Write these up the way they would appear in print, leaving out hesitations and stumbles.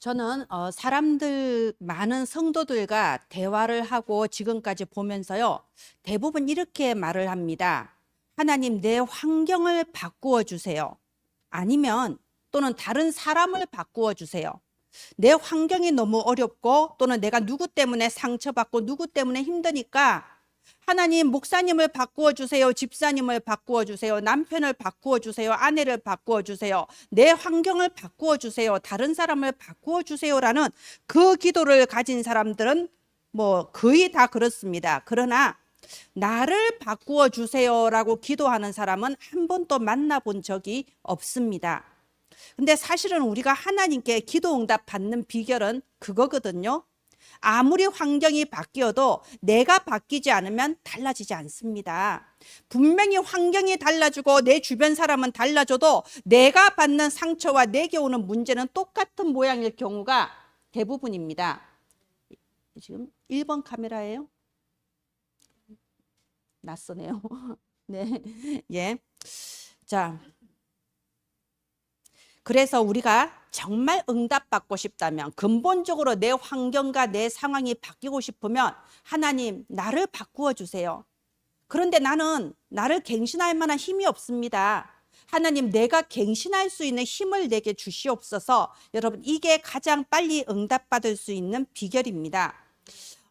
저는 사람들 많은 성도들과 대화를 하고 지금까지 보면서요. 대부분 이렇게 말을 합니다. 하나님 내 환경을 바꾸어 주세요. 아니면 또는 다른 사람을 바꾸어 주세요. 내 환경이 너무 어렵고 또는 내가 누구 때문에 상처받고 누구 때문에 힘드니까 하나님 목사님을 바꾸어 주세요. 집사님을 바꾸어 주세요. 남편을 바꾸어 주세요. 아내를 바꾸어 주세요. 내 환경을 바꾸어 주세요. 다른 사람을 바꾸어 주세요라는 그 기도를 가진 사람들은 뭐 거의 다 그렇습니다. 그러나 나를 바꾸어 주세요라고 기도하는 사람은 한 번도 만나본 적이 없습니다. 근데 사실은 우리가 하나님께 기도 응답 받는 비결은 그거거든요. 아무리 환경이 바뀌어도 내가 바뀌지 않으면 달라지지 않습니다. 분명히 환경이 달라지고 내 주변 사람은 달라져도 내가 받는 상처와 내게 오는 문제는 똑같은 모양일 경우가 대부분입니다. 지금 1번 카메라예요? 낯서네요. 네. 예. 자. 그래서 우리가 정말 응답받고 싶다면, 근본적으로 내 환경과 내 상황이 바뀌고 싶으면 하나님 나를 바꾸어 주세요. 그런데 나는 나를 갱신할 만한 힘이 없습니다. 하나님 내가 갱신할 수 있는 힘을 내게 주시옵소서. 여러분 이게 가장 빨리 응답받을 수 있는 비결입니다.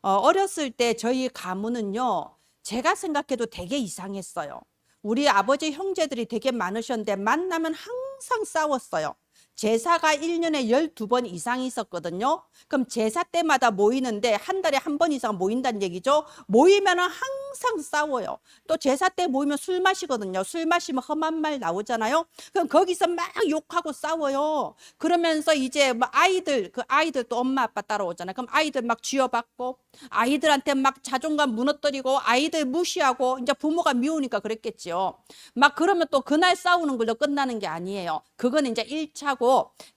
어렸을 때 저희 가문은요, 제가 생각해도 되게 이상했어요. 우리 아버지 형제들이 되게 많으셨는데 만나면 항상 싸웠어요. 제사가 1년에 12번 이상 있었거든요. 그럼 제사 때마다 모이는데 한 달에 한 번 이상 모인다는 얘기죠. 모이면 항상 싸워요. 또 제사 때 모이면 술 마시거든요. 술 마시면 험한 말 나오잖아요. 그럼 거기서 막 욕하고 싸워요. 그러면서 이제 뭐 아이들 또 엄마 아빠 따라오잖아요. 그럼 아이들 막 쥐어받고 아이들한테 막 자존감 무너뜨리고 아이들 무시하고 이제 부모가 미우니까 그랬겠죠. 막 그러면 또 그날 싸우는 걸로 끝나는 게 아니에요. 그건 이제 1차고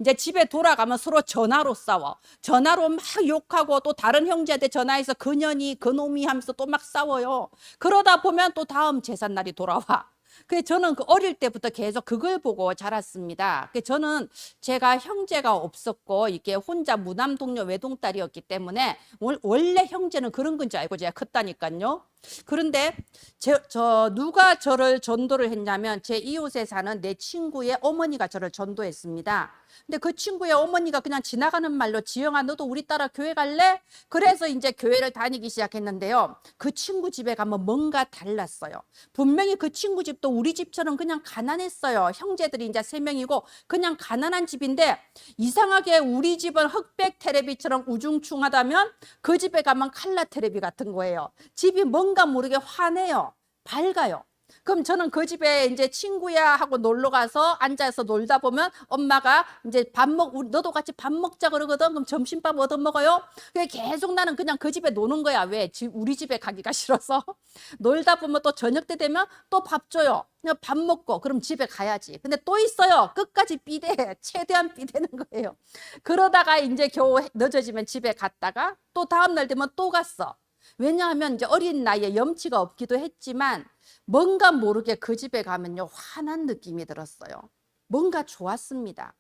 이제 집에 돌아가면 서로 전화로 싸워. 전화로 막 욕하고 또 다른 형제한테 전화해서 그년이 그놈이 하면서 또 막 싸워요. 그러다 보면 또 다음 제삿날이 돌아와. 그래서 저는 어릴 때부터 계속 그걸 보고 자랐습니다. 저는 제가 형제가 없었고 이게 혼자 무남동녀 외동딸이었기 때문에 원래 형제는 그런 건지 알고 제가 컸다니까요. 그런데 누가 저를 전도를 했냐면 제 이웃에 사는 내 친구의 어머니가 저를 전도했습니다. 근데 그 친구의 어머니가 그냥 지나가는 말로 지영아 너도 우리 따라 교회 갈래? 그래서 이제 교회를 다니기 시작했는데요. 그 친구 집에 가면 뭔가 달랐어요. 분명히 그 친구 집도 우리 집처럼 그냥 가난했어요. 형제들이 이제 3명이고 그냥 가난한 집인데 이상하게 우리 집은 흑백 테레비처럼 우중충하다면 그 집에 가면 칼라 테레비 같은 거예요. 집이 뭔가 모르게 환해요. 밝아요. 그럼 저는 그 집에 이제 친구야 하고 놀러 가서 앉아서 놀다 보면 엄마가 이제 너도 같이 밥 먹자 그러거든. 그럼 점심밥 얻어 먹어요. 그래 계속 나는 그냥 그 집에 노는 거야. 왜? 우리 집에 가기가 싫어서. 놀다 보면 또 저녁 때 되면 또 밥 줘요. 그냥 밥 먹고 그럼 집에 가야지. 근데 또 있어요. 끝까지 삐대. 최대한 삐대는 거예요. 그러다가 이제 겨우 늦어지면 집에 갔다가 또 다음 날 되면 또 갔어. 왜냐하면 이제 어린 나이에 염치가 없기도 했지만 뭔가 모르게 그 집에 가면요 환한 느낌이 들었어요. 뭔가 좋았습니다.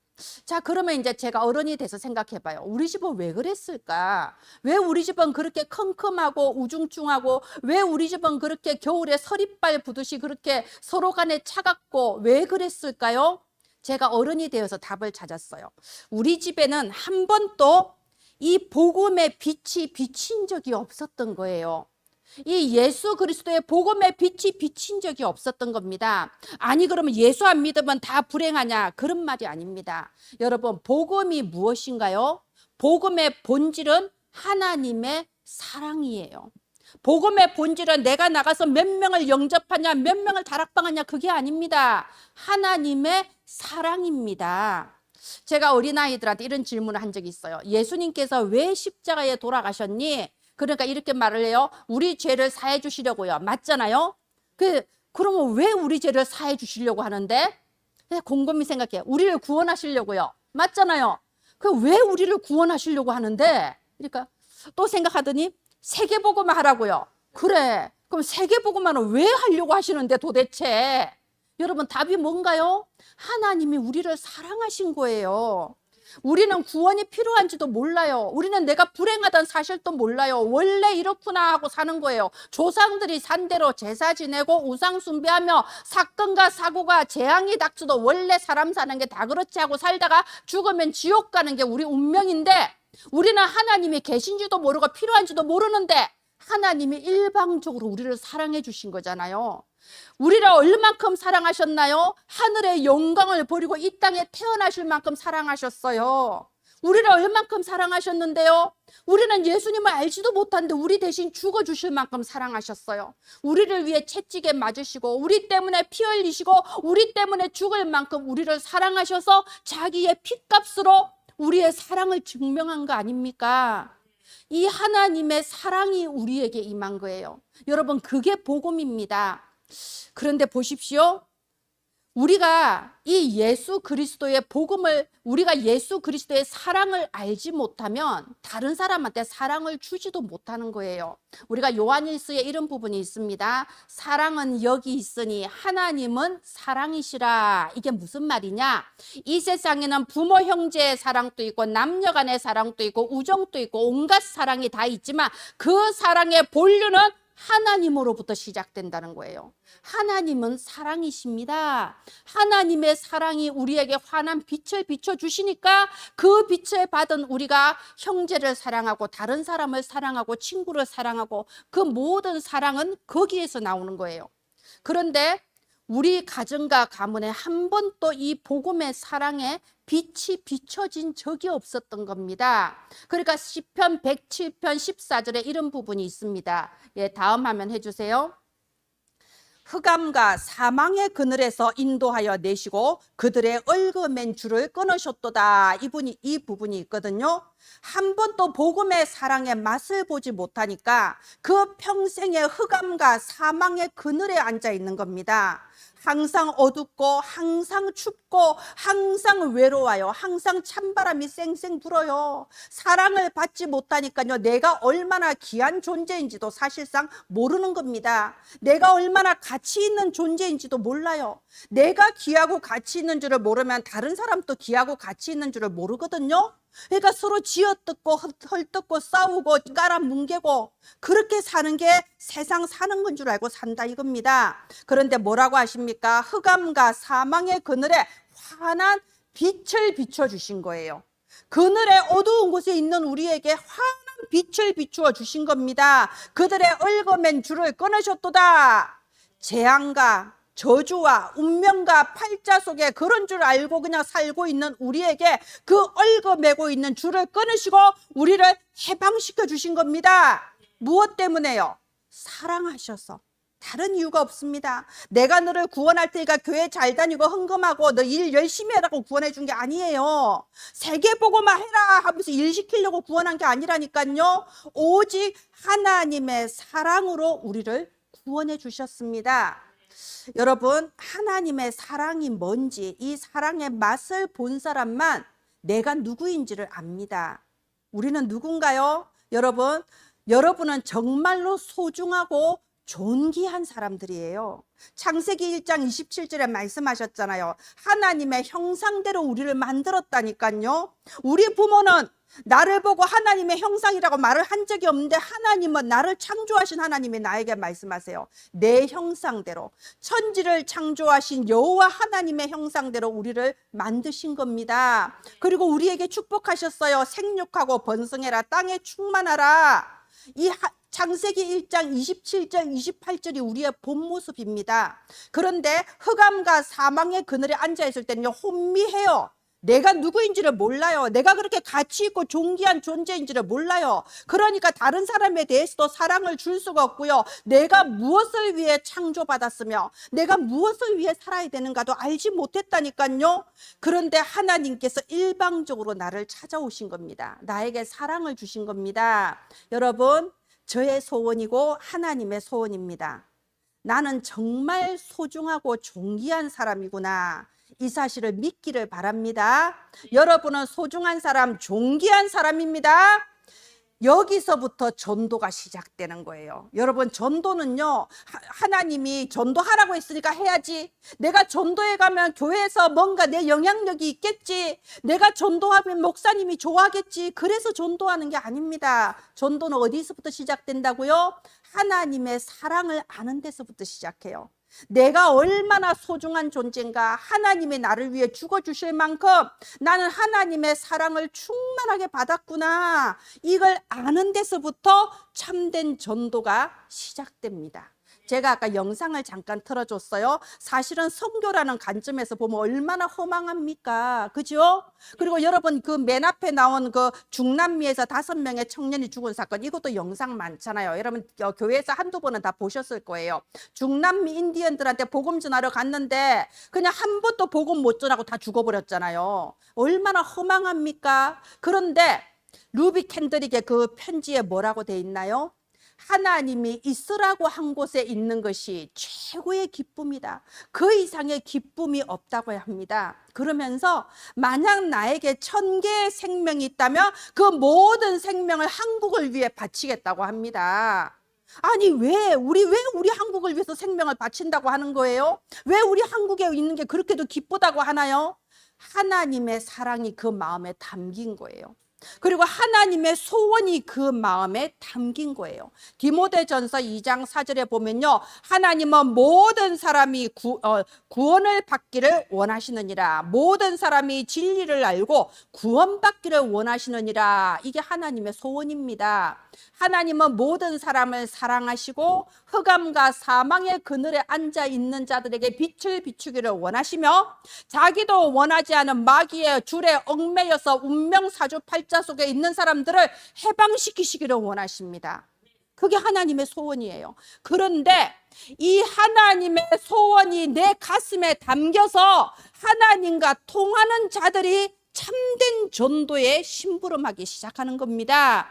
자, 그러면 이제 제가 어른이 돼서 생각해 봐요. 우리 집은 왜 그랬을까? 왜 우리 집은 그렇게 컴컴하고 우중충하고 왜 우리 집은 그렇게 겨울에 서리발 부듯이 그렇게 서로 간에 차갑고 왜 그랬을까요? 제가 어른이 되어서 답을 찾았어요. 우리 집에는 한 번도 이 복음의 빛이 비친 적이 없었던 거예요. 이 예수 그리스도의 복음의 빛이 비친 적이 없었던 겁니다. 아니 그러면 예수 안 믿으면 다 불행하냐? 그런 말이 아닙니다. 여러분 복음이 무엇인가요? 복음의 본질은 하나님의 사랑이에요. 복음의 본질은 내가 나가서 몇 명을 영접하냐 몇 명을 다락방하냐 그게 아닙니다. 하나님의 사랑입니다. 제가 어린아이들한테 이런 질문을 한 적이 있어요. 예수님께서 왜 십자가에 돌아가셨니? 그러니까 이렇게 말을 해요. 우리 죄를 사해 주시려고요. 맞잖아요. 그러면 왜 우리 죄를 사해 주시려고 하는데? 곰곰이 생각해. 우리를 구원하시려고요. 맞잖아요. 왜 우리를 구원하시려고 하는데? 그러니까 또 생각하더니 세계복음을 하라고요. 그래. 그럼 세계복음만은 왜 하려고 하시는데 도대체? 여러분 답이 뭔가요? 하나님이 우리를 사랑하신 거예요. 우리는 구원이 필요한지도 몰라요. 우리는 내가 불행하다는 사실도 몰라요. 원래 이렇구나 하고 사는 거예요. 조상들이 산 대로 제사 지내고 우상 숭배하며 사건과 사고가 재앙이 닥쳐도 원래 사람 사는 게 다 그렇지 하고 살다가 죽으면 지옥 가는 게 우리 운명인데, 우리는 하나님이 계신지도 모르고 필요한지도 모르는데 하나님이 일방적으로 우리를 사랑해 주신 거잖아요. 우리를 얼만큼 사랑하셨나요? 하늘의 영광을 버리고 이 땅에 태어나실 만큼 사랑하셨어요. 우리를 얼만큼 사랑하셨는데요? 우리는 예수님을 알지도 못하는데 우리 대신 죽어주실 만큼 사랑하셨어요. 우리를 위해 채찍에 맞으시고 우리 때문에 피 흘리시고 우리 때문에 죽을 만큼 우리를 사랑하셔서 자기의 핏값으로 우리의 사랑을 증명한 거 아닙니까? 이 하나님의 사랑이 우리에게 임한 거예요. 여러분, 그게 복음입니다. 그런데 보십시오. 우리가 이 예수 그리스도의 복음을, 우리가 예수 그리스도의 사랑을 알지 못하면 다른 사람한테 사랑을 주지도 못하는 거예요. 우리가 요한일서에 이런 부분이 있습니다. 사랑은 여기 있으니 하나님은 사랑이시라. 이게 무슨 말이냐? 이 세상에는 부모 형제의 사랑도 있고 남녀 간의 사랑도 있고 우정도 있고 온갖 사랑이 다 있지만 그 사랑의 본류는 하나님으로부터 시작된다는 거예요. 하나님은 사랑이십니다. 하나님의 사랑이 우리에게 환한 빛을 비춰주시니까 그 빛을 받은 우리가 형제를 사랑하고 다른 사람을 사랑하고 친구를 사랑하고 그 모든 사랑은 거기에서 나오는 거예요. 그런데 우리 가정과 가문에 한 번도 이 복음의 사랑에 빛이 비춰진 적이 없었던 겁니다. 그러니까 시편 107편 14절에 이런 부분이 있습니다. 예, 다음 화면 해주세요. 흑암과 사망의 그늘에서 인도하여 내시고 그들의 얽어맨 줄을 끊으셨도다. 이 부분이 있거든요. 한 번도 복음의 사랑의 맛을 보지 못하니까 그 평생의 흑암과 사망의 그늘에 앉아 있는 겁니다. 항상 어둡고 항상 춥고 항상 외로워요. 항상 찬바람이 쌩쌩 불어요. 사랑을 받지 못하니까요, 내가 얼마나 귀한 존재인지도 사실상 모르는 겁니다. 내가 얼마나 가치 있는 존재인지도 몰라요. 내가 귀하고 가치 있는 줄을 모르면 다른 사람도 귀하고 가치 있는 줄을 모르거든요. 그러니까 서로 쥐어뜯고 헐뜯고 싸우고 깔아뭉개고 그렇게 사는 게 세상 사는 건 줄 알고 산다 이겁니다. 그런데 뭐라고 하십니까? 흑암과 사망의 그늘에 환한 빛을 비춰주신 거예요. 그늘의 어두운 곳에 있는 우리에게 환한 빛을 비추어 주신 겁니다. 그들의 얽어맨 줄을 끊으셨도다. 재앙과 저주와 운명과 팔자 속에 그런 줄 알고 그냥 살고 있는 우리에게 그 얽어매고 있는 줄을 끊으시고 우리를 해방시켜 주신 겁니다. 무엇 때문에요? 사랑하셔서. 다른 이유가 없습니다. 내가 너를 구원할 테니까 교회 잘 다니고 헌금하고 너 일 열심히 해라고 구원해 준 게 아니에요. 세계보고만 해라 하면서 일 시키려고 구원한 게 아니라니까요. 오직 하나님의 사랑으로 우리를 구원해 주셨습니다. 여러분, 하나님의 사랑이 뭔지, 이 사랑의 맛을 본 사람만 내가 누구인지를 압니다. 우리는 누군가요? 여러분은 정말로 소중하고 존귀한 사람들이에요. 창세기 1장 27절에 말씀하셨잖아요. 하나님의 형상대로 우리를 만들었다니까요. 우리 부모는 나를 보고 하나님의 형상이라고 말을 한 적이 없는데 하나님은 나를 창조하신 하나님이 나에게 말씀하세요. 내 형상대로, 천지를 창조하신 여호와 하나님의 형상대로 우리를 만드신 겁니다. 그리고 우리에게 축복하셨어요. 생육하고 번성해라, 땅에 충만하라. 이 창세기 1장 27절 28절이 우리의 본 모습입니다. 그런데 흑암과 사망의 그늘에 앉아있을 때는요, 혼미해요. 내가 누구인지를 몰라요. 내가 그렇게 가치 있고 존귀한 존재인지를 몰라요. 그러니까 다른 사람에 대해서도 사랑을 줄 수가 없고요. 내가 무엇을 위해 창조받았으며 내가 무엇을 위해 살아야 되는가도 알지 못했다니까요. 그런데 하나님께서 일방적으로 나를 찾아오신 겁니다. 나에게 사랑을 주신 겁니다. 여러분, 저의 소원이고 하나님의 소원입니다. 나는 정말 소중하고 존귀한 사람이구나. 이 사실을 믿기를 바랍니다. 여러분은 소중한 사람, 존귀한 사람입니다. 여기서부터 전도가 시작되는 거예요. 여러분, 전도는요, 하나님이 전도하라고 했으니까 해야지. 내가 전도해 가면 교회에서 뭔가 내 영향력이 있겠지. 내가 전도하면 목사님이 좋아하겠지. 그래서 전도하는 게 아닙니다. 전도는 어디서부터 시작된다고요? 하나님의 사랑을 아는 데서부터 시작해요. 내가 얼마나 소중한 존재인가, 하나님의 나를 위해 죽어주실 만큼 나는 하나님의 사랑을 충만하게 받았구나, 이걸 아는 데서부터 참된 전도가 시작됩니다. 제가 아까 영상을 잠깐 틀어줬어요. 사실은 선교라는 관점에서 보면 얼마나 허망합니까? 그죠? 그리고 여러분, 그 맨 앞에 나온 그 중남미에서 5명의 청년이 죽은 사건, 이것도 영상 많잖아요. 여러분, 교회에서 한두 번은 다 보셨을 거예요. 중남미 인디언들한테 복음 전하러 갔는데 그냥 한 번도 복음 못 전하고 다 죽어버렸잖아요. 얼마나 허망합니까? 그런데 루비 캔드릭의 그 편지에 뭐라고 돼 있나요? 하나님이 있으라고 한 곳에 있는 것이 최고의 기쁨이다. 그 이상의 기쁨이 없다고 합니다. 그러면서 만약 나에게 1000개의 생명이 있다면 그 모든 생명을 한국을 위해 바치겠다고 합니다. 아니, 왜 우리 한국을 위해서 생명을 바친다고 하는 거예요? 왜 우리 한국에 있는 게 그렇게도 기쁘다고 하나요? 하나님의 사랑이 그 마음에 담긴 거예요. 그리고 하나님의 소원이 그 마음에 담긴 거예요. 디모데전서 2장 4절에 보면요, 하나님은 모든 사람이 구원을 받기를 원하시느니라. 모든 사람이 진리를 알고 구원받기를 원하시느니라. 이게 하나님의 소원입니다. 하나님은 모든 사람을 사랑하시고 흑암과 사망의 그늘에 앉아 있는 자들에게 빛을 비추기를 원하시며 자기도 원하지 않은 마귀의 줄에 얽매여서 운명 사주팔자 속에 있는 사람들을 해방시키시기를 원하십니다. 그게 하나님의 소원이에요. 그런데 이 하나님의 소원이 내 가슴에 담겨서 하나님과 통하는 자들이 참된 전도에 심부름하기 시작하는 겁니다.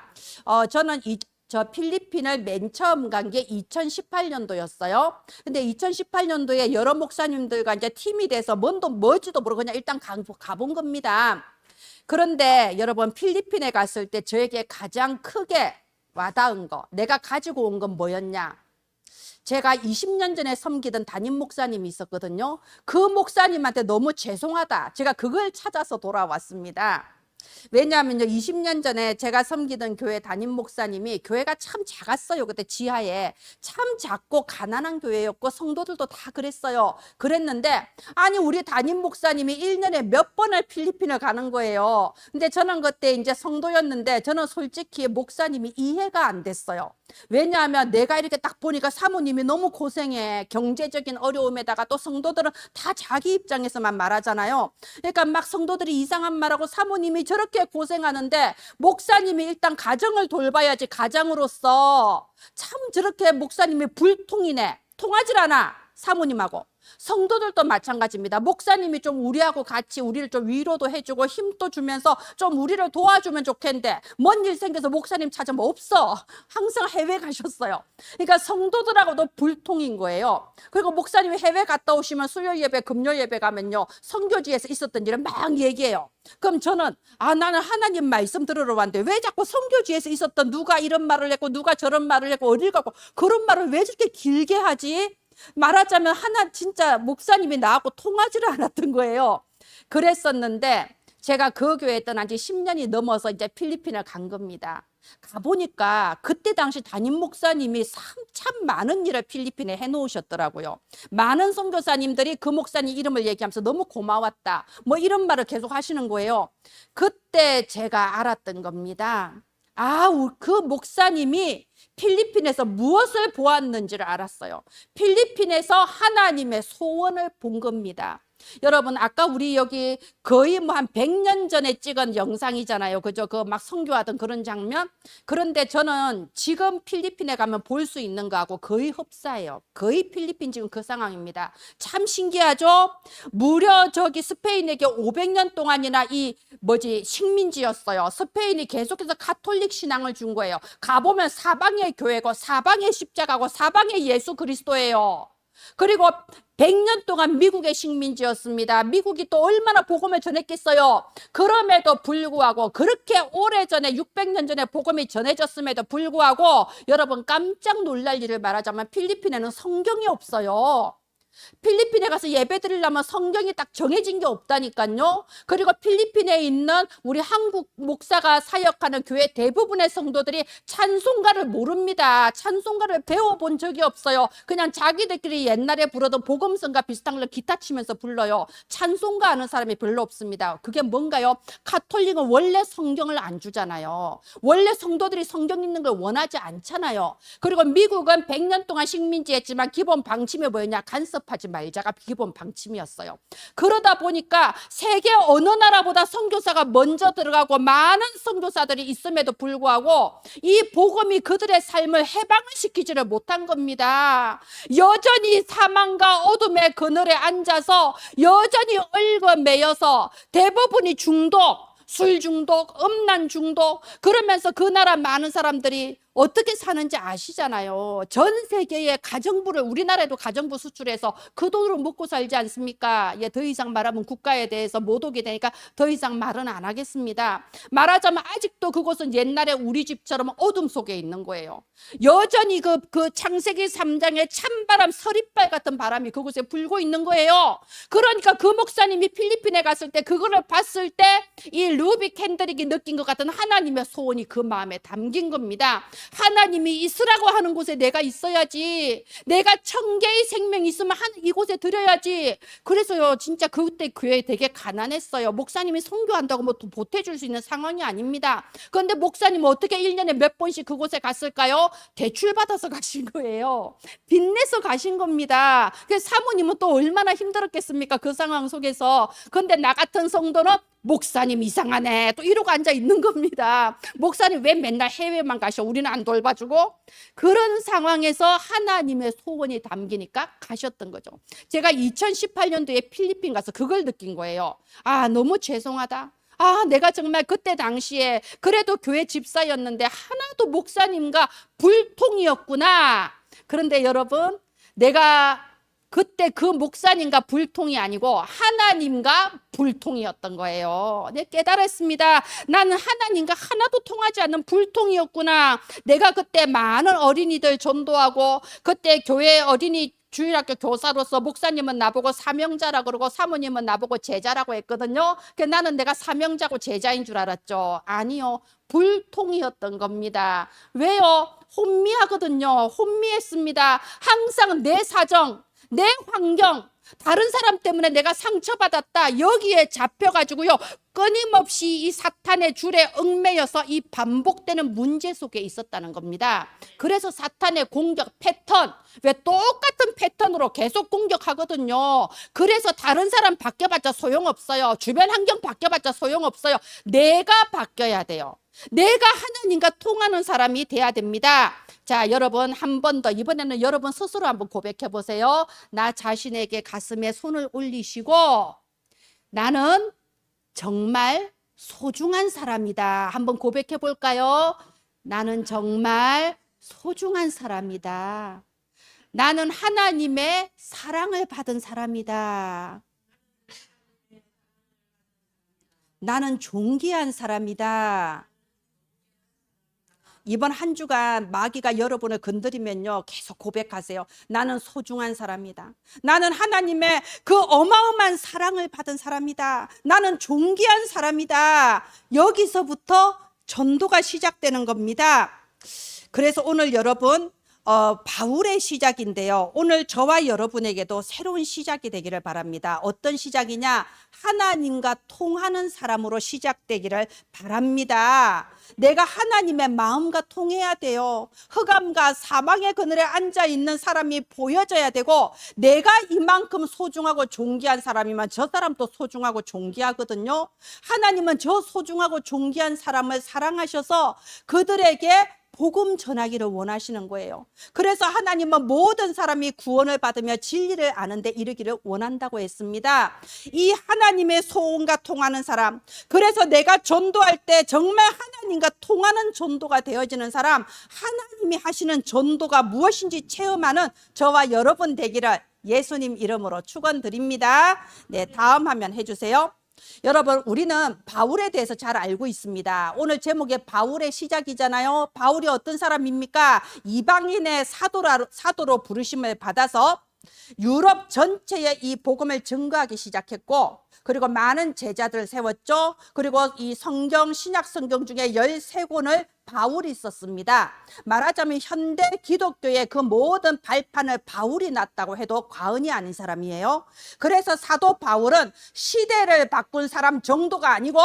저는 저 필리핀을 맨 처음 간 게 2018년도였어요. 근데 2018년도에 여러 목사님들과 이제 팀이 돼서 뭔지도 모르고 그냥 일단 가본 겁니다. 그런데 여러분, 필리핀에 갔을 때 저에게 가장 크게 와닿은 거, 내가 가지고 온 건 뭐였냐? 제가 20년 전에 섬기던 담임 목사님이 있었거든요. 그 목사님한테 너무 죄송하다, 제가 그걸 찾아서 돌아왔습니다. 왜냐하면요, 20년 전에 제가 섬기던 교회 담임 목사님이, 교회가 참 작았어요. 그때 지하에 참 작고 가난한 교회였고 성도들도 다 그랬어요. 그랬는데 아니, 우리 담임 목사님이 1년에 몇 번을 필리핀을 가는 거예요. 근데 저는 그때 이제 성도였는데 저는 솔직히 목사님이 이해가 안 됐어요. 왜냐하면 내가 이렇게 딱 보니까 사모님이 너무 고생해. 경제적인 어려움에다가 또 성도들은 다 자기 입장에서만 말하잖아요. 그러니까 막 성도들이 이상한 말하고 사모님이 저렇게 고생하는데 목사님이 일단 가정을 돌봐야지. 가장으로서 참 저렇게 목사님이 불통이네. 통하질 않아, 사모님하고. 성도들도 마찬가지입니다. 목사님이 좀 우리하고 같이 우리를 좀 위로도 해주고 힘도 주면서 좀 우리를 도와주면 좋겠는데 뭔 일 생겨서 목사님 찾으면 없어. 항상 해외 가셨어요. 그러니까 성도들하고도 불통인 거예요. 그리고 목사님이 해외 갔다 오시면 수요일 예배, 금요일 예배 가면요, 선교지에서 있었던 일을 막 얘기해요. 그럼 저는 나는 하나님 말씀 들으러 왔는데 왜 자꾸 선교지에서 있었던 누가 이런 말을 했고 누가 저런 말을 했고 어딜 가고 그런 말을 왜 저렇게 길게 하지? 말하자면 진짜 목사님이 나하고 통하지를 않았던 거예요. 그랬었는데 제가 그 교회에 떠난 지 10년이 넘어서 이제 필리핀을 간 겁니다. 가보니까 그때 당시 담임 목사님이 참 많은 일을 필리핀에 해놓으셨더라고요. 많은 선교사님들이 그 목사님 이름을 얘기하면서 너무 고마웠다, 뭐 이런 말을 계속 하시는 거예요. 그때 제가 알았던 겁니다. 그 목사님이 필리핀에서 무엇을 보았는지를 알았어요. 필리핀에서 하나님의 소원을 본 겁니다. 여러분, 아까 우리 여기 거의 뭐 한 100년 전에 찍은 영상이잖아요. 그죠? 그 막 선교하던 그런 장면. 그런데 저는 지금 필리핀에 가면 볼 수 있는 거하고 거의 흡사해요. 거의 필리핀 지금 그 상황입니다. 참 신기하죠? 무려 저기 스페인에게 500년 동안이나 식민지였어요. 스페인이 계속해서 가톨릭 신앙을 준 거예요. 가보면 사방의 교회고 사방의 십자가고 사방의 예수 그리스도예요. 그리고 100년 동안 미국의 식민지였습니다. 미국이 또 얼마나 복음을 전했겠어요. 그럼에도 불구하고 그렇게 오래전에 600년 전에 복음이 전해졌음에도 불구하고 여러분 깜짝 놀랄 일을 말하자면 필리핀에는 성경이 없어요. 필리핀에 가서 예배 드리려면 성경이 딱 정해진 게 없다니까요. 그리고 필리핀에 있는 우리 한국 목사가 사역하는 교회 대부분의 성도들이 찬송가를 모릅니다. 찬송가를 배워본 적이 없어요. 그냥 자기들끼리 옛날에 부르던 복음성가 비슷한 걸 기타 치면서 불러요. 찬송가 아는 사람이 별로 없습니다. 그게 뭔가요? 가톨릭은 원래 성경을 안 주잖아요. 원래 성도들이 성경 읽는 걸 원하지 않잖아요. 그리고 미국은 100년 동안 식민지였지만 기본 방침이 뭐였냐? 간섭하지 말자가 기본 방침이었어요. 그러다 보니까 세계 어느 나라보다 선교사가 먼저 들어가고 많은 선교사들이 있음에도 불구하고 이 복음이 그들의 삶을 해방을 시키지를 못한 겁니다. 여전히 사망과 어둠의 그늘에 앉아서 여전히 얽어매여서 대부분이 중독, 술 중독, 음란 중독, 그러면서 그 나라 많은 사람들이 어떻게 사는지 아시잖아요. 전 세계의 가정부를, 우리나라에도 가정부 수출해서 그 돈으로 먹고 살지 않습니까? 더 이상 말하면 국가에 대해서 모독이 되니까 더 이상 말은 안 하겠습니다. 말하자면 아직도 그곳은 옛날에 우리 집처럼 어둠 속에 있는 거예요. 여전히 그 창세기 3장의 찬바람, 서리발 같은 바람이 그곳에 불고 있는 거예요. 그러니까 그 목사님이 필리핀에 갔을 때 그거를 봤을 때 이 루비 캔드릭이 느낀 것 같은 하나님의 소원이 그 마음에 담긴 겁니다. 하나님이 있으라고 하는 곳에 내가 있어야지. 내가 1000개의 생명이 있으면 이곳에 드려야지. 그래서요, 진짜 그때 교회 되게 가난했어요. 목사님이 선교한다고 뭐 보태줄 수 있는 상황이 아닙니다. 그런데 목사님은 어떻게 1년에 몇 번씩 그곳에 갔을까요? 대출 받아서 가신 거예요. 빚내서 가신 겁니다. 그래서 사모님은 또 얼마나 힘들었겠습니까? 그 상황 속에서. 그런데 나 같은 성도는 목사님 이상하네 또 이러고 앉아 있는 겁니다. 목사님 왜 맨날 해외만 가셔? 우리는 안 돌봐주고. 그런 상황에서 하나님의 소원이 담기니까 가셨던 거죠. 제가 2018년도에 필리핀 가서 그걸 느낀 거예요. 아, 너무 죄송하다. 아, 내가 정말 그때 당시에 그래도 교회 집사였는데 하나도 목사님과 불통이었구나. 그런데 여러분, 내가 그때 그 목사님과 불통이 아니고 하나님과 불통이었던 거예요. 네, 깨달았습니다. 나는 하나님과 하나도 통하지 않는 불통이었구나. 내가 그때 많은 어린이들 전도하고 그때 교회 어린이 주일학교 교사로서 목사님은 나보고 사명자라 그러고 사모님은 나보고 제자라고 했거든요. 나는 내가 사명자고 제자인 줄 알았죠. 아니요. 불통이었던 겁니다. 왜요? 혼미하거든요. 혼미했습니다. 항상 내 사정, 내 환경, 다른 사람 때문에 내가 상처받았다. 여기에 잡혀가지고요. 끊임없이 이 사탄의 줄에 얽매여서 이 반복되는 문제 속에 있었다는 겁니다. 그래서 사탄의 공격 패턴, 왜 똑같은 패턴으로 계속 공격하거든요. 그래서 다른 사람 바뀌어봤자 소용없어요. 주변 환경 바뀌어봤자 소용없어요. 내가 바뀌어야 돼요. 내가 하나님과 통하는 사람이 돼야 됩니다. 자, 여러분 한 번 더, 이번에는 여러분 스스로 한번 고백해 보세요. 나 자신에게 가슴에 손을 올리시고 나는 정말 소중한 사람이다. 한번 고백해 볼까요? 나는 정말 소중한 사람이다. 나는 하나님의 사랑을 받은 사람이다. 나는 존귀한 사람이다. 이번 한 주간 마귀가 여러분을 건드리면요, 계속 고백하세요. 나는 소중한 사람이다. 나는 하나님의 그 어마어마한 사랑을 받은 사람이다. 나는 존귀한 사람이다. 여기서부터 전도가 시작되는 겁니다. 그래서 오늘 여러분 바울의 시작인데요. 오늘 저와 여러분에게도 새로운 시작이 되기를 바랍니다. 어떤 시작이냐? 하나님과 통하는 사람으로 시작되기를 바랍니다. 내가 하나님의 마음과 통해야 돼요. 흑암과 사망의 그늘에 앉아 있는 사람이 보여져야 되고, 내가 이만큼 소중하고 존귀한 사람이면 저 사람도 소중하고 존귀하거든요. 하나님은 저 소중하고 존귀한 사람을 사랑하셔서 그들에게 복음 전하기를 원하시는 거예요. 그래서 하나님은 모든 사람이 구원을 받으며 진리를 아는 데 이르기를 원한다고 했습니다. 이 하나님의 소원과 통하는 사람, 그래서 내가 전도할 때 정말 하나님과 통하는 전도가 되어지는 사람, 하나님이 하시는 전도가 무엇인지 체험하는 저와 여러분 되기를 예수님 이름으로 축원드립니다. 네, 다음 화면 해주세요. 여러분, 우리는 바울에 대해서 잘 알고 있습니다. 오늘 제목이 바울의 시작이잖아요. 바울이 어떤 사람입니까? 이방인의 사도로 부르심을 받아서 유럽 전체에 이 복음을 증거하기 시작했고, 그리고 많은 제자들을 세웠죠. 그리고 이 성경, 신약 성경 중에 13권을 바울이 썼습니다. 말하자면 현대 기독교의 그 모든 발판을 바울이 놨다고 해도 과언이 아닌 사람이에요. 그래서 사도 바울은 시대를 바꾼 사람 정도가 아니고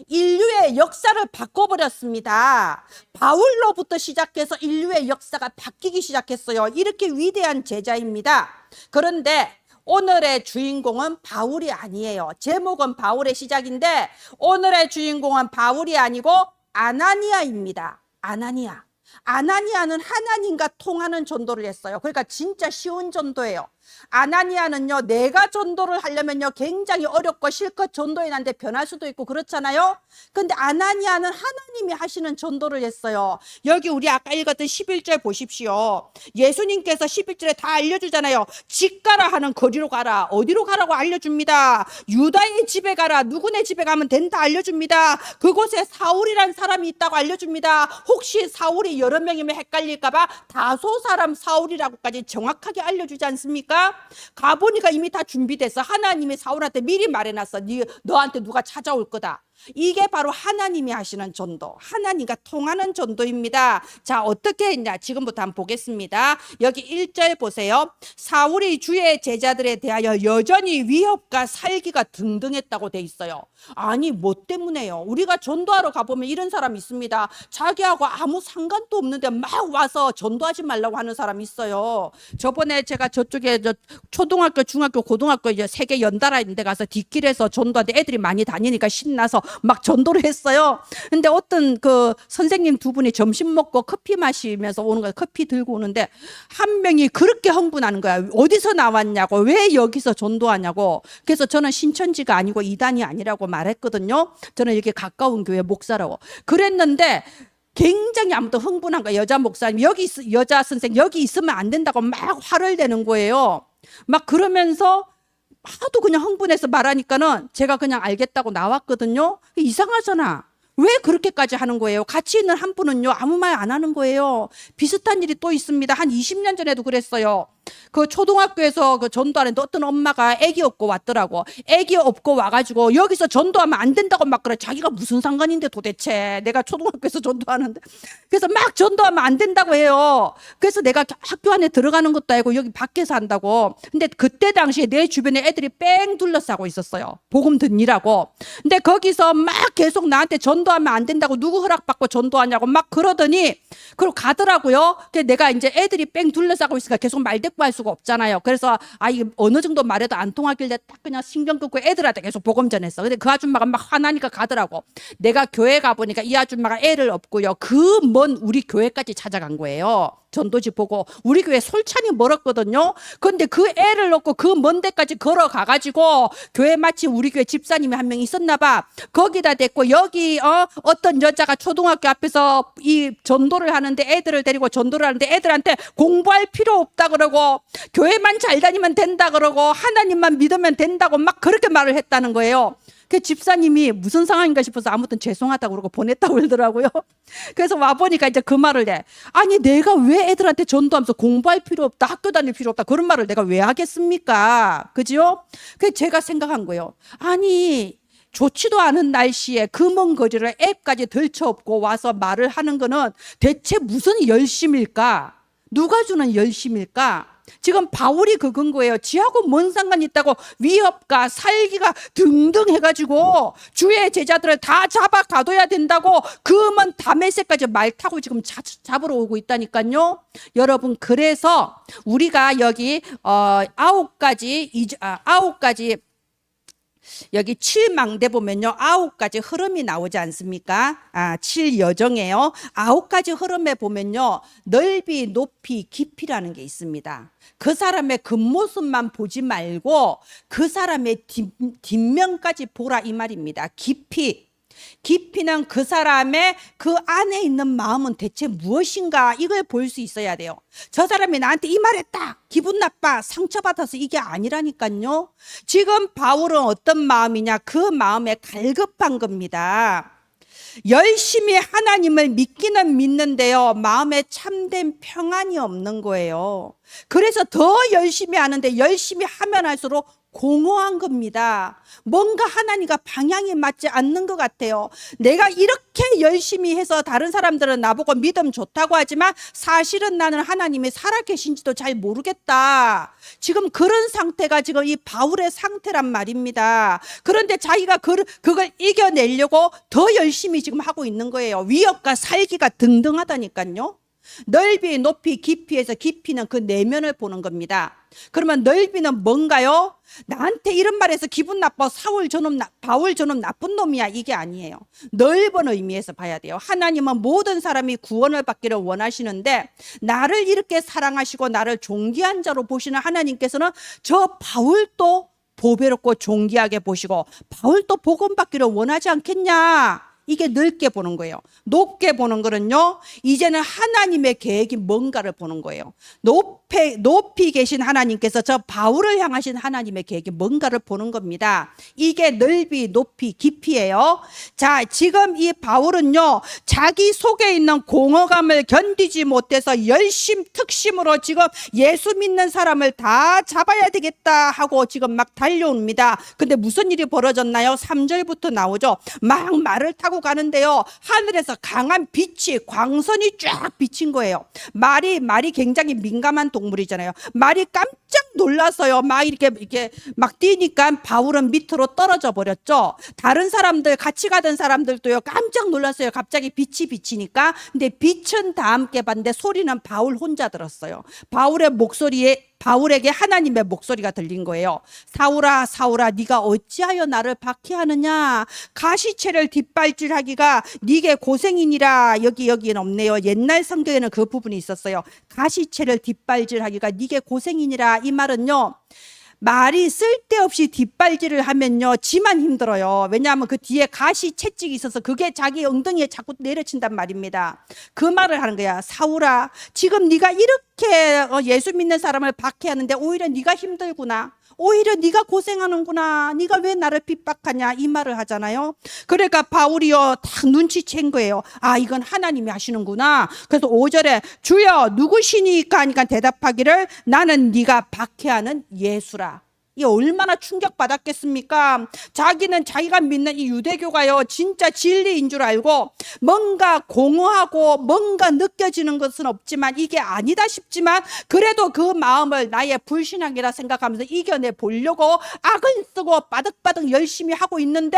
인류의 역사를 바꿔버렸습니다. 바울로부터 시작해서 인류의 역사가 바뀌기 시작했어요. 이렇게 위대한 제자입니다. 그런데 오늘의 주인공은 바울이 아니에요. 제목은 바울의 시작인데 오늘의 주인공은 바울이 아니고 아나니아입니다. 아나니아는 하나님과 통하는 전도를 했어요. 그러니까 진짜 쉬운 전도예요. 아나니아는요, 내가 전도를 하려면요 굉장히 어렵고 실컷 전도인한테 변할 수도 있고 그렇잖아요. 근데 아나니아는 하나님이 하시는 전도를 했어요. 여기 우리 아까 읽었던 11절 보십시오. 예수님께서 11절에 다 알려주잖아요. 집 가라 하는 거리로 가라. 어디로 가라고 알려줍니다. 유다의 집에 가라. 누구네 집에 가면 된다 알려줍니다. 그곳에 사울이란 사람이 있다고 알려줍니다. 혹시 사울이 여러 명이면 헷갈릴까봐 다소 사람 사울이라고까지 정확하게 알려주지 않습니까? 가보니까 이미 다 준비돼서 하나님이 사울한테 미리 말해놨어. 너한테 누가 찾아올 거다. 이게 바로 하나님이 하시는 전도, 하나님과 통하는 전도입니다. 자, 어떻게 했냐? 지금부터 한번 보겠습니다. 여기 1절 보세요. 사울이 주의 제자들에 대하여 여전히 위협과 살기가 등등했다고 돼 있어요. 아니, 뭐 때문에요? 우리가 전도하러 가보면 이런 사람 있습니다. 자기하고 아무 상관도 없는데 막 와서 전도하지 말라고 하는 사람 있어요. 저번에 제가 저쪽에 초등학교, 중학교, 고등학교 이제 3개 연달아 있는 데 가서 뒷길에서 전도하는데 애들이 많이 다니니까 신나서 막 전도를 했어요. 근데 어떤 그 선생님 두 분이 점심 먹고 커피 마시면서 오는 거예요. 커피 들고 오는데 한 명이 그렇게 흥분하는 거야. 어디서 나왔냐고, 왜 여기서 전도하냐고. 그래서 저는 신천지가 아니고 이단이 아니라고 말했거든요. 저는 이렇게 가까운 교회 목사라고 그랬는데 굉장히 아무튼 흥분한 거야. 여자 목사님, 여자 선생 여기 있으면 안 된다고 막 화를 내는 거예요. 막 그러면서 하도 그냥 흥분해서 말하니까는 제가 그냥 알겠다고 나왔거든요. 이상하잖아. 왜 그렇게까지 하는 거예요? 같이 있는 한 분은요 아무 말 안 하는 거예요. 비슷한 일이 또 있습니다. 한 20년 전에도 그랬어요. 그 초등학교에서 그 전도하는데 어떤 엄마가 아기 업고 왔더라고. 아기 업고 와가지고 여기서 전도하면 안 된다고 막 그래. 자기가 무슨 상관인데 도대체. 내가 초등학교에서 전도하는데. 그래서 막 전도하면 안 된다고 해요. 그래서 내가 학교 안에 들어가는 것도 아니고 여기 밖에서 한다고. 근데 그때 당시에 내 주변에 애들이 뺑 둘러싸고 있었어요. 복음 듣니라고. 근데 거기서 막 계속 나한테 전도하면 안 된다고, 누구 허락받고 전도하냐고 막 그러더니 그리고 가더라고요. 그래서 내가 이제 애들이 뺑 둘러싸고 있으니까 계속 말대꾸 할 수가 없잖아요. 그래서 이게 어느 정도 말해도 안 통하길래 딱 그냥 신경 끄고 애들한테 계속 복음 전했어. 근데 그 아줌마가 막 화나니까 가더라고. 내가 교회 가보니까 이 아줌마가 애를 업고요, 그 먼 우리 교회까지 찾아간 거예요. 전도지 보고. 우리 교회 솔찬히 멀었거든요. 근데 그 애를 놓고 그 먼 데까지 걸어가가지고 교회 마침 우리 교회 집사님이 한 명 있었나 봐. 거기다 댔고 여기 어떤 여자가 초등학교 앞에서 이 전도를 하는데, 애들을 데리고 전도를 하는데 애들한테 공부할 필요 없다 그러고 교회만 잘 다니면 된다 그러고 하나님만 믿으면 된다고 막 그렇게 말을 했다는 거예요. 그 집사님이 무슨 상황인가 싶어서 아무튼 죄송하다고 그러고 보냈다고 그러더라고요. 그래서 와보니까 이제 그 말을 해. 아니, 내가 왜 애들한테 전도하면서 공부할 필요 없다, 학교 다닐 필요 없다, 그런 말을 내가 왜 하겠습니까? 그죠? 그래서 제가 생각한 거예요. 아니, 좋지도 않은 날씨에 그 먼 거리를 애까지 들쳐업고 와서 말을 하는 거는 대체 무슨 열심일까? 누가 주는 열심일까? 지금 바울이 그건 거예요. 지하고 뭔 상관이 있다고 위협과 살기가 등등 해가지고 주의 제자들을 다 잡아 가둬야 된다고 그 먼 다메섹까지 말 타고 지금 잡으러 오고 있다니까요. 여러분, 그래서 우리가 여기 9가지 여기 7망대 보면요 9가지 흐름이 나오지 않습니까? 7여정이에요. 9가지 흐름에 보면요 넓이, 높이, 깊이라는 게 있습니다. 그 사람의 겉모습만 보지 말고 그 사람의 뒷면까지 보라 이 말입니다. 깊이. 깊이는 그 사람의 그 안에 있는 마음은 대체 무엇인가, 이걸 볼 수 있어야 돼요. 저 사람이 나한테 이 말했다, 기분 나빠, 상처받아서, 이게 아니라니까요. 지금 바울은 어떤 마음이냐, 그 마음에 갈급한 겁니다. 열심히 하나님을 믿기는 믿는데요, 마음에 참된 평안이 없는 거예요. 그래서 더 열심히 하는데 열심히 하면 할수록 공허한 겁니다. 뭔가 하나님과 방향이 맞지 않는 것 같아요. 내가 이렇게 열심히 해서 다른 사람들은 나보고 믿음 좋다고 하지만 사실은 나는 하나님이 살아계신지도 잘 모르겠다. 지금 그런 상태가 지금 이 바울의 상태란 말입니다. 그런데 자기가 그걸 이겨내려고 더 열심히 지금 하고 있는 거예요. 위협과 살기가 등등하다니까요. 넓이, 높이, 깊이에서 깊이는 그 내면을 보는 겁니다. 그러면 넓이는 뭔가요? 나한테 이런 말해서 기분 나빠, 바울 저놈 나쁜 놈이야, 이게 아니에요. 넓은 의미에서 봐야 돼요. 하나님은 모든 사람이 구원을 받기를 원하시는데 나를 이렇게 사랑하시고 나를 존귀한 자로 보시는 하나님께서는 저 바울도 보배롭고 존귀하게 보시고 바울도 복음 받기를 원하지 않겠냐, 이게 넓게 보는 거예요. 높게 보는 거는요, 이제는 하나님의 계획이 뭔가를 보는 거예요. 높이 계신 하나님께서 저 바울을 향하신 하나님의 계획이 뭔가를 보는 겁니다. 이게 넓이, 높이, 깊이예요. 자, 지금 이 바울은요, 자기 속에 있는 공허감을 견디지 못해서 특심으로 지금 예수 믿는 사람을 다 잡아야 되겠다 하고 지금 막 달려옵니다. 근데 무슨 일이 벌어졌나요? 3절부터 나오죠. 막 말을 타고 가는데요, 하늘에서 강한 빛이, 광선이 쫙 비친 거예요. 말이 굉장히 민감한 동물이잖아요. 말이 깜짝 놀라서요, 막 이렇게 막 뛰니까 바울은 밑으로 떨어져 버렸죠. 다른 사람들, 같이 가던 사람들도요, 깜짝 놀랐어요. 갑자기 빛이 비치니까. 근데 빛은 다 함께 봤는데 소리는 바울 혼자 들었어요. 바울에게 하나님의 목소리가 들린 거예요. 사울아, 사울아, 네가 어찌하여 나를 박해하느냐? 가시채를 뒷발질하기가 네게 고생이니라. 여기는 없네요. 옛날 성경에는 그 부분이 있었어요. 가시채를 뒷발질하기가 네게 고생이니라. 이 말은요, 말이 쓸데없이 뒷발질을 하면요, 지만 힘들어요. 왜냐하면 그 뒤에 가시 채찍이 있어서 그게 자기 엉덩이에 자꾸 내려친단 말입니다. 그 말을 하는 거야. 사울아, 지금 네가 이렇게 예수 믿는 사람을 박해하는데 오히려 네가 힘들구나. 오히려 네가 고생하는구나. 네가 왜 나를 핍박하냐, 이 말을 하잖아요. 그러니까 바울이요, 딱 눈치챈 거예요. 아, 이건 하나님이 하시는구나. 그래서 5절에 주여 누구시니까 하니까 대답하기를 나는 네가 박해하는 예수라. 이 얼마나 충격받았겠습니까? 자기는 자기가 믿는 이 유대교가요, 진짜 진리인 줄 알고 뭔가 공허하고 뭔가 느껴지는 것은 없지만 이게 아니다 싶지만 그래도 그 마음을 나의 불신앙이라 생각하면서 이겨내 보려고 악을 쓰고 바득바득 열심히 하고 있는데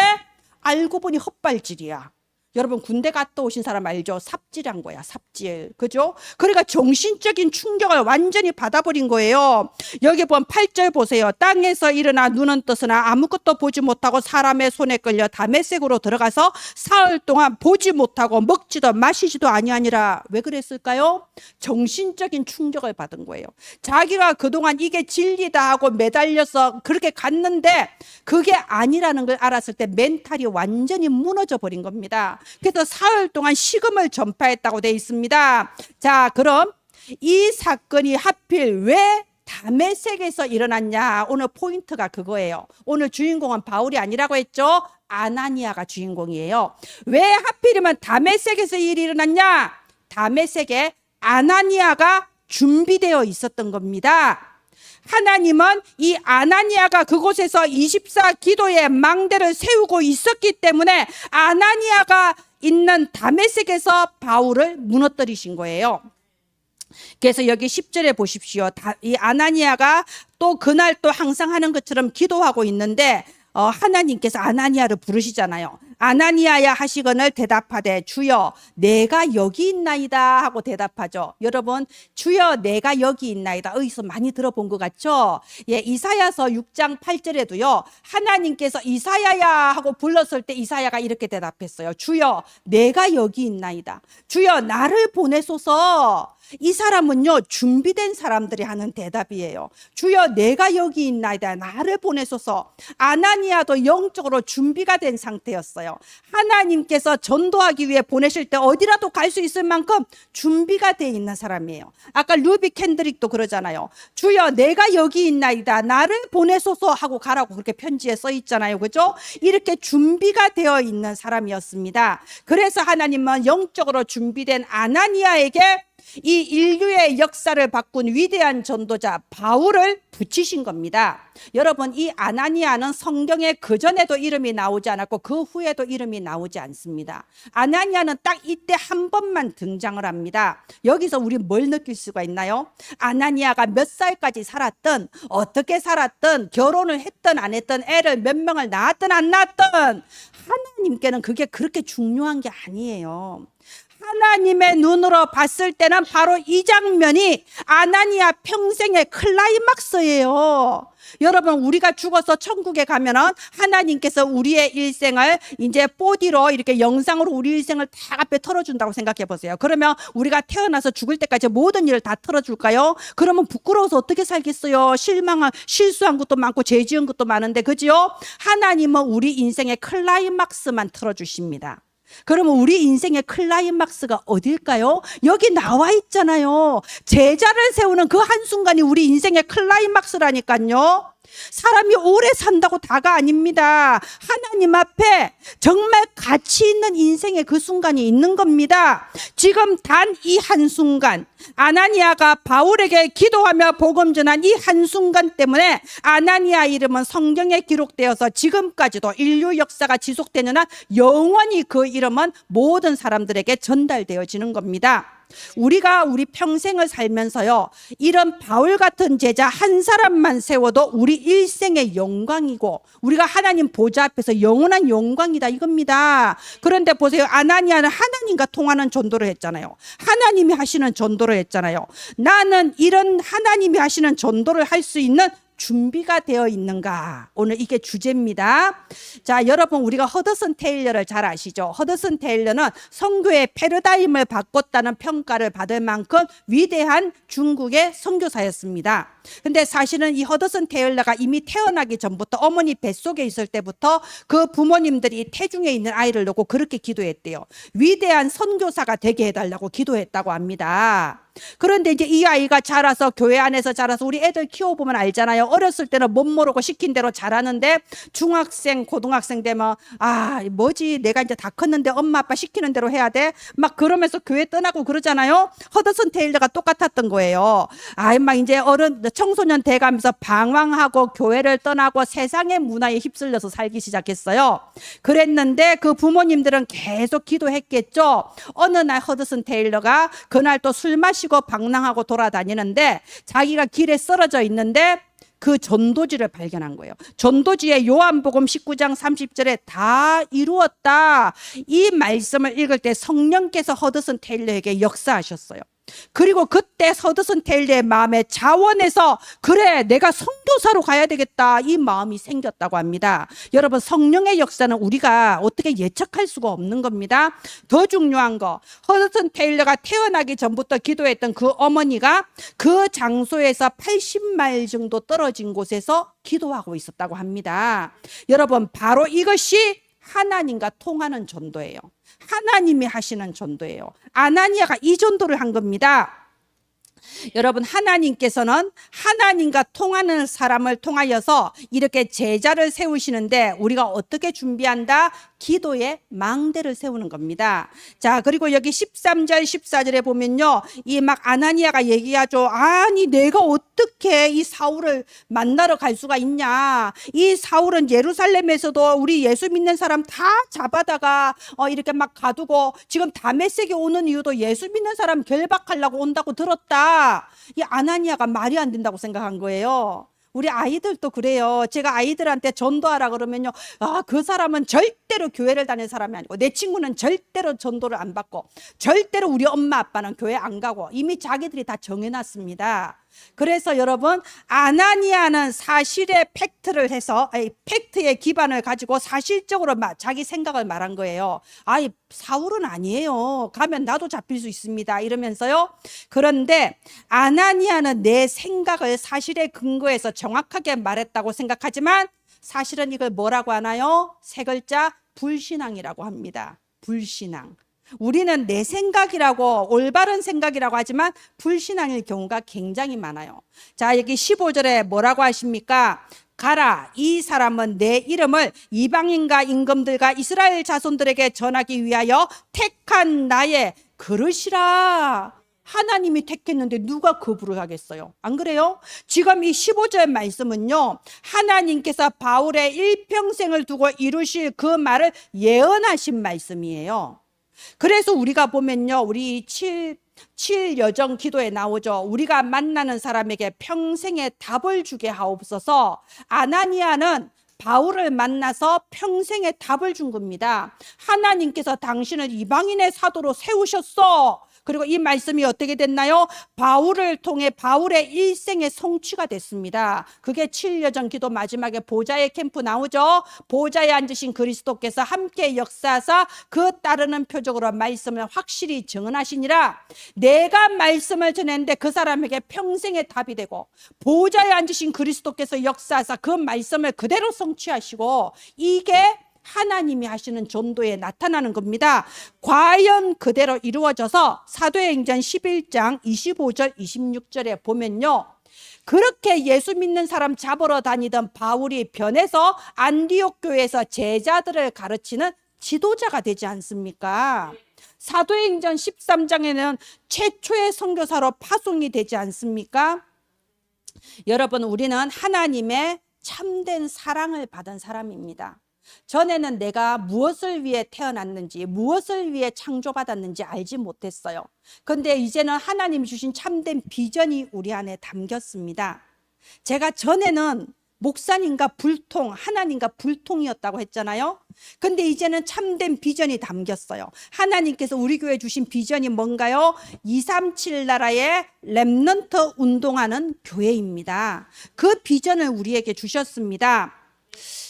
알고 보니 헛발질이야. 여러분 군대 갔다 오신 사람 알죠? 삽질한 거야, 삽질. 그죠? 그러니까 정신적인 충격을 완전히 받아버린 거예요. 여기 보면 8절 보세요. 땅에서 일어나 눈은 뜨으나 아무것도 보지 못하고 사람의 손에 끌려 다메섹으로 들어가서 사흘 동안 보지 못하고 먹지도 마시지도 아니하니라. 왜 그랬을까요? 정신적인 충격을 받은 거예요. 자기가 그동안 이게 진리다 하고 매달려서 그렇게 갔는데 그게 아니라는 걸 알았을 때 멘탈이 완전히 무너져 버린 겁니다. 그래서 사흘 동안 식음을 전파했다고 되어 있습니다. 자, 그럼 이 사건이 하필 왜 다메섹에서 일어났냐? 오늘 포인트가 그거예요. 오늘 주인공은 바울이 아니라고 했죠? 아나니아가 주인공이에요. 왜 하필이면 다메섹에서 일이 일어났냐? 다메섹에 아나니아가 준비되어 있었던 겁니다. 하나님은 이 아나니아가 그곳에서 24 기도의 망대를 세우고 있었기 때문에 아나니아가 있는 다메섹에서 바울을 무너뜨리신 거예요. 그래서 여기 10절에 보십시오. 이 아나니아가 또 그날 또 항상 하는 것처럼 기도하고 있는데 하나님께서 아나니아를 부르시잖아요. 아나니아야 하시거늘 대답하되 주여 내가 여기 있나이다 하고 대답하죠. 여러분, 주여 내가 여기 있나이다, 어디서 많이 들어본 것 같죠? 예, 이사야서 6장 8절에도요 하나님께서 이사야야 하고 불렀을 때 이사야가 이렇게 대답했어요. 주여 내가 여기 있나이다. 주여 나를 보내소서. 이 사람은요 준비된 사람들이 하는 대답이에요. 주여 내가 여기 있나이다, 나를 보내소서. 아나니아도 영적으로 준비가 된 상태였어요. 하나님께서 전도하기 위해 보내실 때 어디라도 갈 수 있을 만큼 준비가 돼 있는 사람이에요. 아까 루비 캔드릭도 그러잖아요. 주여 내가 여기 있나이다. 나를 보내소서 하고 가라고 그렇게 편지에 써 있잖아요. 그죠? 이렇게 준비가 되어 있는 사람이었습니다. 그래서 하나님은 영적으로 준비된 아나니아에게 이 인류의 역사를 바꾼 위대한 전도자 바울을 붙이신 겁니다. 여러분, 이 아나니아는 성경에 그전에도 이름이 나오지 않았고 그 후에도 이름이 나오지 않습니다. 아나니아는 딱 이때 한 번만 등장을 합니다. 여기서 우리 뭘 느낄 수가 있나요? 아나니아가 몇 살까지 살았든 어떻게 살았든 결혼을 했든 안 했든 애를 몇 명을 낳았든 안 낳았든 하나님께는 그게 그렇게 중요한 게 아니에요. 하나님의 눈으로 봤을 때는 바로 이 장면이 아나니아 평생의 클라이막스예요. 여러분, 우리가 죽어서 천국에 가면은 하나님께서 우리의 일생을 이제 4D로 이렇게 영상으로 우리 일생을 다 앞에 털어준다고 생각해 보세요. 그러면 우리가 태어나서 죽을 때까지 모든 일을 다 털어줄까요? 그러면 부끄러워서 어떻게 살겠어요? 실수한 것도 많고 죄 지은 것도 많은데, 그죠? 하나님은 우리 인생의 클라이막스만 털어주십니다. 그러면 우리 인생의 클라이막스가 어딜까요? 여기 나와 있잖아요. 제자를 세우는 그 한순간이 우리 인생의 클라이막스라니까요. 사람이 오래 산다고 다가 아닙니다. 하나님 앞에 정말 가치 있는 인생의 그 순간이 있는 겁니다. 지금 단 이 한순간, 아나니아가 바울에게 기도하며 복음 전한 이 한순간 때문에 아나니아 이름은 성경에 기록되어서 지금까지도 인류 역사가 지속되는 한 영원히 그 이름은 모든 사람들에게 전달되어지는 겁니다. 우리가 우리 평생을 살면서요, 이런 바울 같은 제자 한 사람만 세워도 우리 일생의 영광이고 우리가 하나님 보좌 앞에서 영원한 영광이다 이겁니다. 그런데 보세요, 아나니아는 하나님과 통하는 전도를 했잖아요. 하나님이 하시는 전도를 했잖아요. 나는 이런 하나님이 하시는 전도를 할 수 있는 준비가 되어 있는가? 오늘 이게 주제입니다. 자, 여러분, 우리가 허드슨 테일러를 잘 아시죠? 허드슨 테일러는 선교의 패러다임을 바꿨다는 평가를 받을 만큼 위대한 중국의 선교사였습니다. 근데 사실은 이 허드슨 테일러가 이미 태어나기 전부터 어머니 뱃속에 있을 때부터 그 부모님들이 태중에 있는 아이를 놓고 그렇게 기도했대요. 위대한 선교사가 되게 해달라고 기도했다고 합니다. 그런데 이제 이 아이가 자라서 교회 안에서 자라서 우리 애들 키워보면 알잖아요. 어렸을 때는 못 모르고 시킨 대로 잘하는데 중학생, 고등학생 되면 뭐지, 내가 이제 다 컸는데 엄마 아빠 시키는 대로 해야 돼? 막 그러면서 교회 떠나고 그러잖아요. 허드슨 테일러가 똑같았던 거예요. 막 이제 청소년 돼가면서 방황하고 교회를 떠나고 세상의 문화에 휩쓸려서 살기 시작했어요. 그랬는데 그 부모님들은 계속 기도했겠죠. 어느 날 허드슨 테일러가 그날 또 술 마시고 방랑하고 돌아다니는데 자기가 길에 쓰러져 있는데 그 전도지를 발견한 거예요. 전도지에 요한복음 19장 30절에 다 이루었다, 이 말씀을 읽을 때 성령께서 허드슨 테일러에게 역사하셨어요. 그리고 그때 허드슨 테일러의 마음에 자원해서 그래, 내가 선교사로 가야 되겠다, 이 마음이 생겼다고 합니다. 여러분, 성령의 역사는 우리가 어떻게 예측할 수가 없는 겁니다. 더 중요한 거, 허드슨 테일러가 태어나기 전부터 기도했던 그 어머니가 그 장소에서 80마일 정도 떨어진 곳에서 기도하고 있었다고 합니다. 여러분, 바로 이것이 하나님과 통하는 전도예요. 하나님이 하시는 전도예요. 아나니아가 이 전도를 한 겁니다. 여러분, 하나님께서는 하나님과 통하는 사람을 통하여서 이렇게 제자를 세우시는데 우리가 어떻게 준비한다? 기도의 망대를 세우는 겁니다. 자, 그리고 여기 13절 14절에 보면요, 이 막 아나니아가 얘기하죠. 아니, 내가 어떻게 이 사울을 만나러 갈 수가 있냐? 이 사울은 예루살렘에서도 우리 예수 믿는 사람 다 잡아다가 이렇게 막 가두고 지금 다메섹에 오는 이유도 예수 믿는 사람 결박하려고 온다고 들었다. 이 아나니아가 말이 안 된다고 생각한 거예요. 우리 아이들도 그래요. 제가 아이들한테 전도하라 그러면요, 그 사람은 절대로 교회를 다니는 사람이 아니고, 내 친구는 절대로 전도를 안 받고, 절대로 우리 엄마 아빠는 교회 안 가고, 이미 자기들이 다 정해놨습니다. 그래서 여러분, 아나니아는 사실의 팩트를 해서, 팩트의 기반을 가지고 사실적으로 자기 생각을 말한 거예요. 사울은 아니에요. 가면 나도 잡힐 수 있습니다, 이러면서요. 그런데 아나니아는 내 생각을 사실에 근거해서 정확하게 말했다고 생각하지만 사실은 이걸 뭐라고 하나요? 세 글자, 불신앙이라고 합니다. 불신앙. 우리는 내 생각이라고, 올바른 생각이라고 하지만 불신앙일 경우가 굉장히 많아요. 자, 여기 15절에 뭐라고 하십니까? 가라, 이 사람은 내 이름을 이방인과 임금들과 이스라엘 자손들에게 전하기 위하여 택한 나의 그릇이라. 하나님이 택했는데 누가 거부를 하겠어요? 안 그래요? 지금 이 15절 말씀은요, 하나님께서 바울의 일평생을 두고 이루실 그 말을 예언하신 말씀이에요. 그래서 우리가 보면요, 우리 7여정 기도에 나오죠. 우리가 만나는 사람에게 평생의 답을 주게 하옵소서. 아나니아는 바울을 만나서 평생의 답을 준 겁니다. 하나님께서 당신을 이방인의 사도로 세우셨어. 그리고 이 말씀이 어떻게 됐나요? 바울을 통해 바울의 일생의 성취가 됐습니다. 그게 7여정 기도 마지막에 보좌의 캠프 나오죠. 보좌에 앉으신 그리스도께서 함께 역사하사 그 따르는 표적으로 말씀을 확실히 증언하시니라. 내가 말씀을 전했는데 그 사람에게 평생의 답이 되고, 보좌에 앉으신 그리스도께서 역사하사 그 말씀을 그대로 성취하시고, 이게 하나님이 하시는 전도에 나타나는 겁니다. 과연 그대로 이루어져서 사도행전 11장 25절 26절에 보면요, 그렇게 예수 믿는 사람 잡으러 다니던 바울이 변해서 안디옥 교회에서 제자들을 가르치는 지도자가 되지 않습니까? 사도행전 13장에는 최초의 선교사로 파송이 되지 않습니까? 여러분, 우리는 하나님의 참된 사랑을 받은 사람입니다. 전에는 내가 무엇을 위해 태어났는지, 무엇을 위해 창조받았는지 알지 못했어요. 그런데 이제는 하나님이 주신 참된 비전이 우리 안에 담겼습니다. 제가 전에는 목사님과 불통, 하나님과 불통이었다고 했잖아요. 근데 이제는 참된 비전이 담겼어요. 하나님께서 우리 교회 주신 비전이 뭔가요? 237 나라의 렘넌트 운동하는 교회입니다. 그 비전을 우리에게 주셨습니다.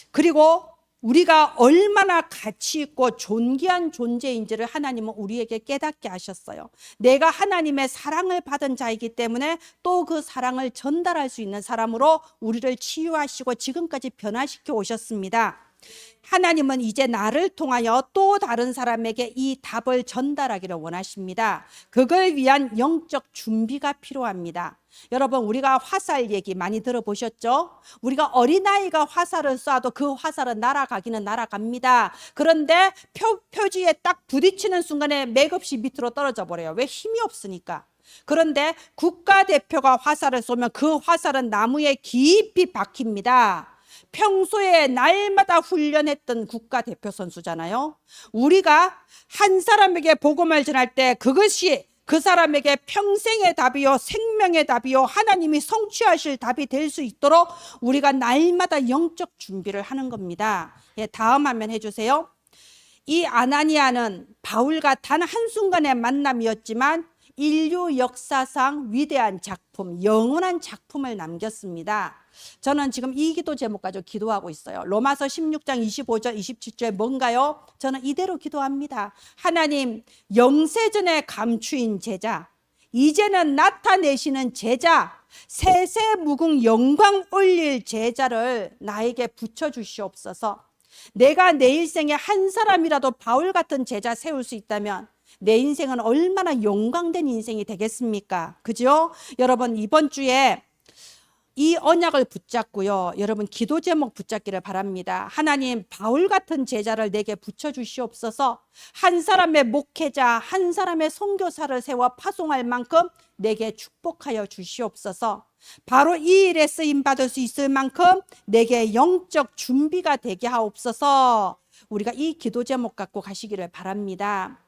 그리고 우리가 얼마나 가치 있고 존귀한 존재인지를 하나님은 우리에게 깨닫게 하셨어요. 내가 하나님의 사랑을 받은 자이기 때문에 또 그 사랑을 전달할 수 있는 사람으로 우리를 치유하시고 지금까지 변화시켜 오셨습니다. 하나님은 이제 나를 통하여 또 다른 사람에게 이 답을 전달하기를 원하십니다. 그걸 위한 영적 준비가 필요합니다. 여러분, 우리가 화살 얘기 많이 들어보셨죠? 우리가 어린아이가 화살을 쏴도 그 화살은 날아가기는 날아갑니다. 그런데 표지에 딱 부딪히는 순간에 맥없이 밑으로 떨어져 버려요. 왜? 힘이 없으니까. 그런데 국가대표가 화살을 쏘면 그 화살은 나무에 깊이 박힙니다. 평소에 날마다 훈련했던 국가대표 선수잖아요. 우리가 한 사람에게 복음을 전할 때 그것이 그 사람에게 평생의 답이요, 생명의 답이요, 하나님이 성취하실 답이 될 수 있도록 우리가 날마다 영적 준비를 하는 겁니다. 예, 다음 화면 해주세요. 이 아나니아는 바울과 단 한순간의 만남이었지만 인류 역사상 위대한 작품, 영원한 작품을 남겼습니다. 저는 지금 이 기도 제목 가지고 기도하고 있어요. 로마서 16장 25절 27절 뭔가요? 저는 이대로 기도합니다. 하나님, 영세전에 감추인 제자, 이제는 나타내시는 제자, 세세무궁 영광 올릴 제자를 나에게 붙여주시옵소서. 내가 내 일생에 한 사람이라도 바울 같은 제자 세울 수 있다면 내 인생은 얼마나 영광된 인생이 되겠습니까? 그죠? 여러분, 이번 주에 이 언약을 붙잡고요, 여러분 기도 제목 붙잡기를 바랍니다. 하나님, 바울 같은 제자를 내게 붙여주시옵소서. 한 사람의 목회자, 한 사람의 선교사를 세워 파송할 만큼 내게 축복하여 주시옵소서. 바로 이 일에 쓰임받을 수 있을 만큼 내게 영적 준비가 되게 하옵소서. 우리가 이 기도 제목 갖고 가시기를 바랍니다.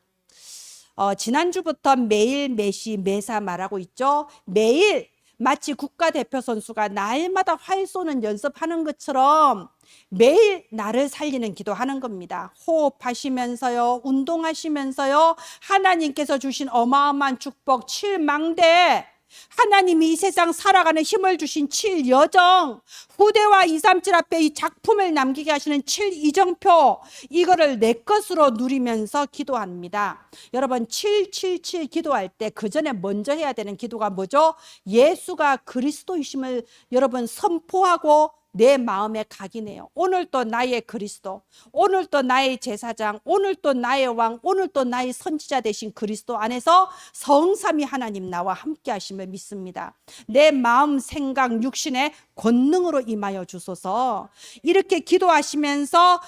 지난주부터 매일 매시 매사 말하고 있죠. 매일 마치 국가대표 선수가 날마다 활 쏘는 연습하는 것처럼 매일 나를 살리는 기도하는 겁니다. 호흡하시면서요, 운동하시면서요, 하나님께서 주신 어마어마한 축복 7망대, 하나님이 이 세상 살아가는 힘을 주신 7여정, 후대와 237 앞에 이 작품을 남기게 하시는 7이정표, 이거를 내 것으로 누리면서 기도합니다. 여러분, 777 기도할 때 그 전에 먼저 해야 되는 기도가 뭐죠? 예수가 그리스도이심을 여러분 선포하고 내 마음의 각이네요. 오늘 또 나의 그리스도, 오늘 또 나의 제사장, 오늘 또 나의 왕, 오늘 또 나의 선지자 되신 그리스도 안에서 성삼위 하나님 나와 함께 하심을 믿습니다. 내 마음, 생각, 육신의 권능으로 임하여 주소서. 이렇게 기도하시면서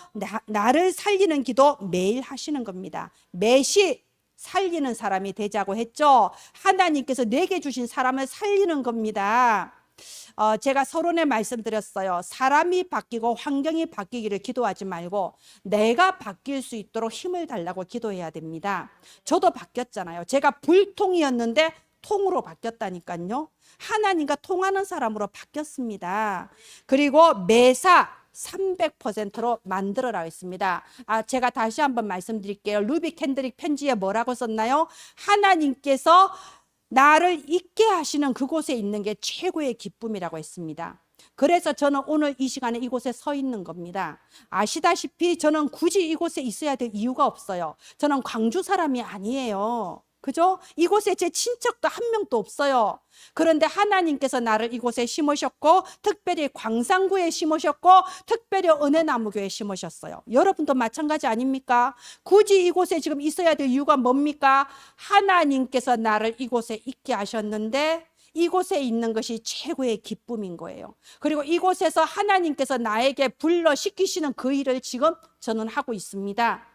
나를 살리는 기도 매일 하시는 겁니다. 매시 살리는 사람이 되자고 했죠. 하나님께서 내게 주신 사람을 살리는 겁니다. 제가 서론에 말씀드렸어요. 사람이 바뀌고 환경이 바뀌기를 기도하지 말고 내가 바뀔 수 있도록 힘을 달라고 기도해야 됩니다. 저도 바뀌었잖아요. 제가 불통이었는데 통으로 바뀌었다니까요. 하나님과 통하는 사람으로 바뀌었습니다. 그리고 매사 300%로 만들어라 했습니다. 제가 다시 한번 말씀드릴게요. 루비 캔드릭 편지에 뭐라고 썼나요? 하나님께서 나를 있게 하시는 그곳에 있는 게 최고의 기쁨이라고 했습니다. 그래서 저는 오늘 이 시간에 이곳에 서 있는 겁니다. 아시다시피 저는 굳이 이곳에 있어야 될 이유가 없어요. 저는 광주 사람이 아니에요. 그죠? 이곳에 제 친척도 한 명도 없어요. 그런데 하나님께서 나를 이곳에 심으셨고, 특별히 광산구에 심으셨고, 특별히 은혜나무교에 심으셨어요. 여러분도 마찬가지 아닙니까? 굳이 이곳에 지금 있어야 될 이유가 뭡니까? 하나님께서 나를 이곳에 있게 하셨는데 이곳에 있는 것이 최고의 기쁨인 거예요. 그리고 이곳에서 하나님께서 나에게 불러 시키시는 그 일을 지금 저는 하고 있습니다.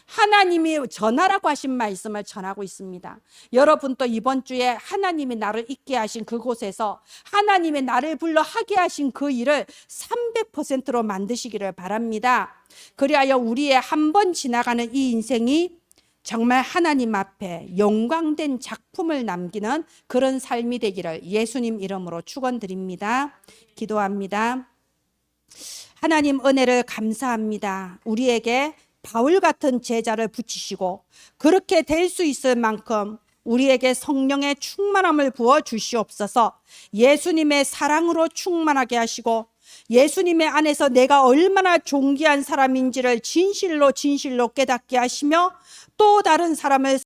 하나님이 전하라고 하신 말씀을 전하고 있습니다. 여러분도 이번 주에 하나님이 나를 있게 하신 그곳에서 하나님이 나를 불러 하게 하신 그 일을 300%로 만드시기를 바랍니다. 그리하여 우리의 한 번 지나가는 이 인생이 정말 하나님 앞에 영광된 작품을 남기는 그런 삶이 되기를 예수님 이름으로 축원드립니다. 기도합니다. 하나님 은혜를 감사합니다. 우리에게 바울 같은 제자를 붙이시고 그렇게 될 수 있을 만큼 우리에게 성령의 충만함을 부어 주시옵소서. 예수님의 사랑으로 충만하게 하시고 예수님의 안에서 내가 얼마나 존귀한 사람인지를 진실로 깨닫게 하시며 또 다른 사람을